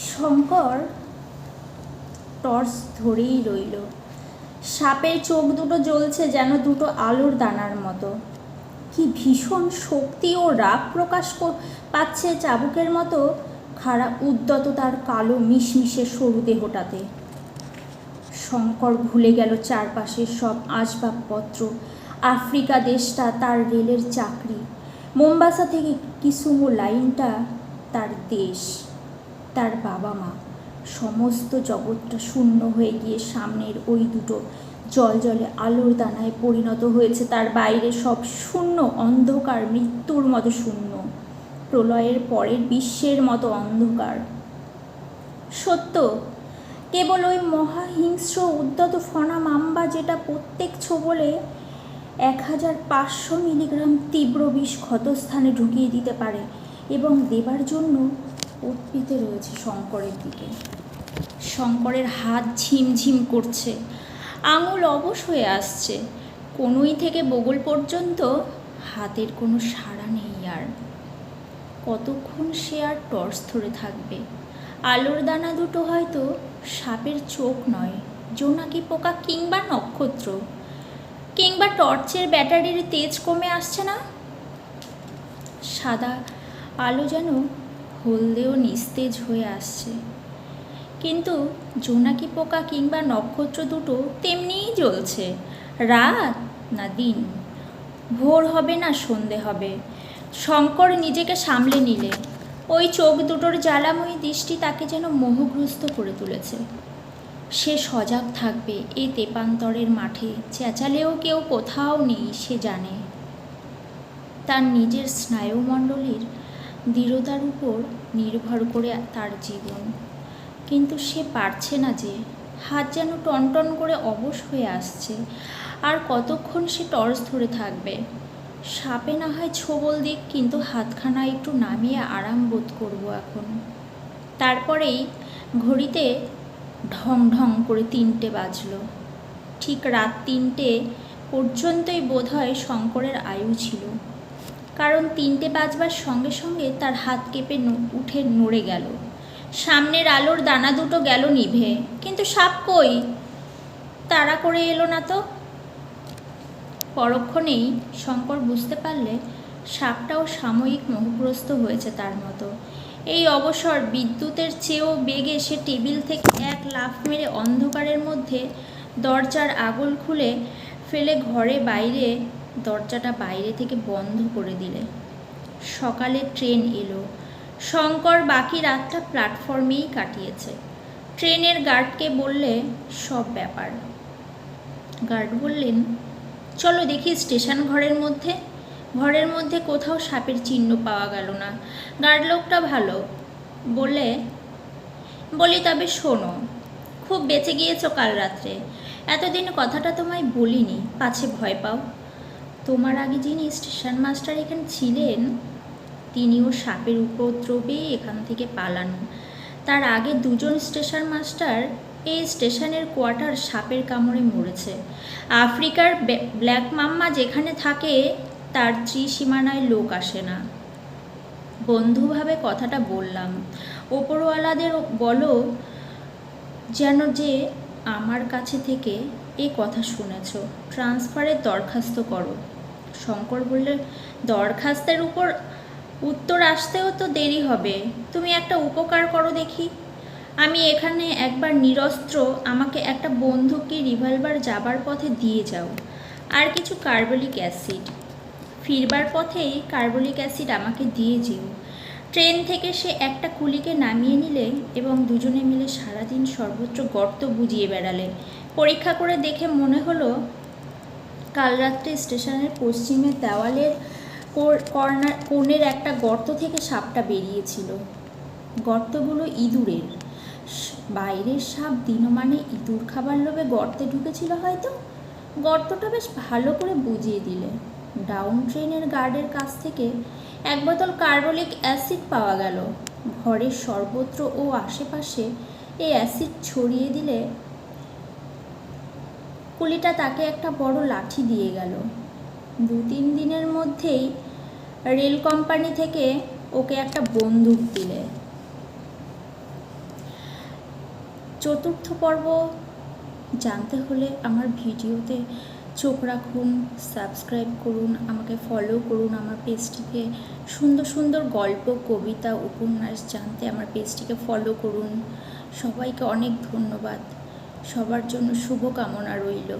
Shankar torch ধরেই রইল। সাপের চোখ দুটো জ্বলছে যেন দুটো আলোর দানার মতো। কি ভীষণ শক্তি ও রাগ প্রকাশ পাচ্ছে চাবুকের মতো খাড়া উদ্যত তার কালো মিশমিশে সরু দেহটাতে। শঙ্কর ভুলে গেল চারপাশের সব আসবাবপত্র, আফ্রিকা দেশটা তার রেলের চাকরি, মোম্বাসা থেকে কিসুমো লাইনটা তার দেশ, তার বাবা মা। সমস্ত জগৎটা শূন্য হয়ে গিয়ে সামনের ওই দুটো জলজলে আলোর দানায় পরিণত হয়েছে। তার বাইরে সব শূন্য, অন্ধকার, মৃত্যুর মতো শূন্য, প্রলয়ের পরের বিশ্বের মতো অন্ধকার। সত্য কেবল ওই মহাহিংস্র উদ্যত ফনা মাম্বা, যেটা প্রত্যেক ছোবলে 1500 মিলিগ্রাম তীব্র বিষ ক্ষতস্থানে ঢুকিয়ে দিতে পারে এবং দেবার জন্য উৎপিতে রয়েছে শঙ্করের দিকে। শঙ্করের হাত ঝিমঝিম করছে, আঙুল অবশ হয়ে আসছে, কনুই থেকে বগল পর্যন্ত হাতের কোনো সাড়া নেই আর। কতক্ষণ সে আর টর্চ ধরে থাকবে? আলোর দানা দুটো হয়তো সাপের চোখ নয়, জোনাকি পোকা কিংবা নক্ষত্র, কিংবা টর্চের ব্যাটারির তেজ কমে আসছে না। সাদা আলো যেন হলদেও নিস্তেজ হয়ে আসছে, কিন্তু জোনাকি পোকা কিংবা নক্ষত্র দুটো তেমনিই জ্বলছে। রাত না দিন, ভোর হবে না সন্ধে হবে। শঙ্কর নিজেকে সামলে নিলে ওই চোখ দুটোর জ্বালাময়ী দৃষ্টি তাকে যেন মোহগ্রস্ত করে তুলেছে। সে সজাগ থাকবে এই তেপান্তরের মাঠে, চেঁচালেও কেউ কোথাও নেই সে জানে। তার নিজের স্নায়ুমণ্ডলীর দৃঢ়তার উপর নির্ভর করে তার জীবন, কিন্তু সে পারছে না যে। হাত যেন টনটন করে অবশ হয়ে আসছে। আর কতক্ষণ সে টর্চ ধরে থাকবে? সাপে না হয় ছোবল দিক, কিন্তু হাতখানা একটু নামিয়ে আরাম বোধ করব এখন। তারপরেই ঘড়িতে ঢং ঢং করে 3টে বাজল। ঠিক রাত 3টে পর্যন্তই বোধহয় শঙ্করের আয়ু ছিল, কারণ 3টে বাজবার সঙ্গে সঙ্গে তার হাত কেঁপে উঠে নড়ে গেল। সামনের আলোর দানা দুটো গেল নিভে, কিন্তু সাপ কই? তাড়া করে এলো না তো। পরক্ষণেই শঙ্কর বুঝতে পারলে সাপটাও সাময়িক মোহগ্রস্ত হয়েছে তার মতো। এই অবসর বিদ্যুতের চেয়েও বেগে সে টেবিল থেকে এক লাফ মেরে অন্ধকারের মধ্যে দরজার আগল খুলে ফেলে দরজাটা বাইরে থেকে বন্ধ করে দিলে। সকালে ট্রেন এলো। শঙ্কর বাকি রাতটা প্ল্যাটফর্মেই কাটিয়েছে। ট্রেনের গার্ডকে বললে সব ব্যাপার। গার্ড বললেন, চলো দেখি স্টেশন ঘরের মধ্যে কোথাও সাপের চিহ্ন পাওয়া গেল না। গার্ড লোকটা ভালো। বলি তবে শোনো, খুব বেঁচে গিয়েছো কাল রাত্রে। এতদিন কথাটা তোমায় বলিনি, পাছে ভয় পাও। তোমার আগে যিনি স্টেশন মাস্টার এখানে ছিলেন, তিনিও সাপের উপদ্রবে এখান থেকে পালান। তার আগে 2জন স্টেশন মাস্টার এই স্টেশনের কোয়ার্টার সাপের কামড়ে মরেছে। আফ্রিকার ব্ল্যাক মাম্মা যেখানে থাকে তার ত্রিসীমানায় লোক আসে না। বন্ধুভাবে কথাটা বললাম। ওপরওয়ালাদের বলো যেন যে আমার কাছে থেকে এই কথা শুনেছ। ট্রান্সফারের দরখাস্ত করো। শঙ্কর বললে, দরখাস্তের উত্তর আসতেও তো দেরি হবে। তুমি একটা উপকার করো দেখি। আমি এখানে একবার নিরস্ত্র, আমাকে একটা বন্দুক কি রিভলভার যাবার পথে দিয়ে যাও, আর কিছু কার্বলিক অ্যাসিড। ফিরবার পথেই কার্বলিক অ্যাসিড আমাকে দিয়ে যেও। ট্রেন থেকে সে একটা কুলিকে নামিয়ে নিলে এবং দুজনে মিলে সারাদিন সর্বত্র গর্ত বুঝিয়ে বেড়ালে। পরীক্ষা করে দেখে মনে হলো কাল রাত্রে স্টেশনের পশ্চিমের দেওয়ালের কোণের একটা গর্ত থেকে সাপটা বেরিয়েছিল। গর্তগুলো ইঁদুরের। বাইরের সাপ দিনমানে ইঁদুর খাবার লোভে গর্তে ঢুকেছিল হয়তো। গর্তটা বেশ ভালো করে বুঝিয়ে দিলে। ডাউন ট্রেনের গার্ডের কাছ থেকে 1 বোতল কার্বলিক অ্যাসিড পাওয়া গেল। ঘরের সর্বত্র ও আশেপাশে এই অ্যাসিড ছড়িয়ে দিলে কুলিটা তাকে একটা বড় লাঠি দিয়ে গেল। 2-3 দিনের মধ্যেই রেল কোম্পানি থেকে ওকে একটা বন্দুক দিলে। চতুর্থ পর্ব জানতে হলে আমার ভিডিওতে চোখ রাখুন, সাবস্ক্রাইব করুন, আমাকে ফলো করুন। আমার পেজটিকে সুন্দর সুন্দর গল্প, কবিতা, উপন্যাস জানতে আমার পেজটিকে ফলো করুন। সবাইকে অনেক ধন্যবাদ। সবার জন্য শুভকামনা রইল।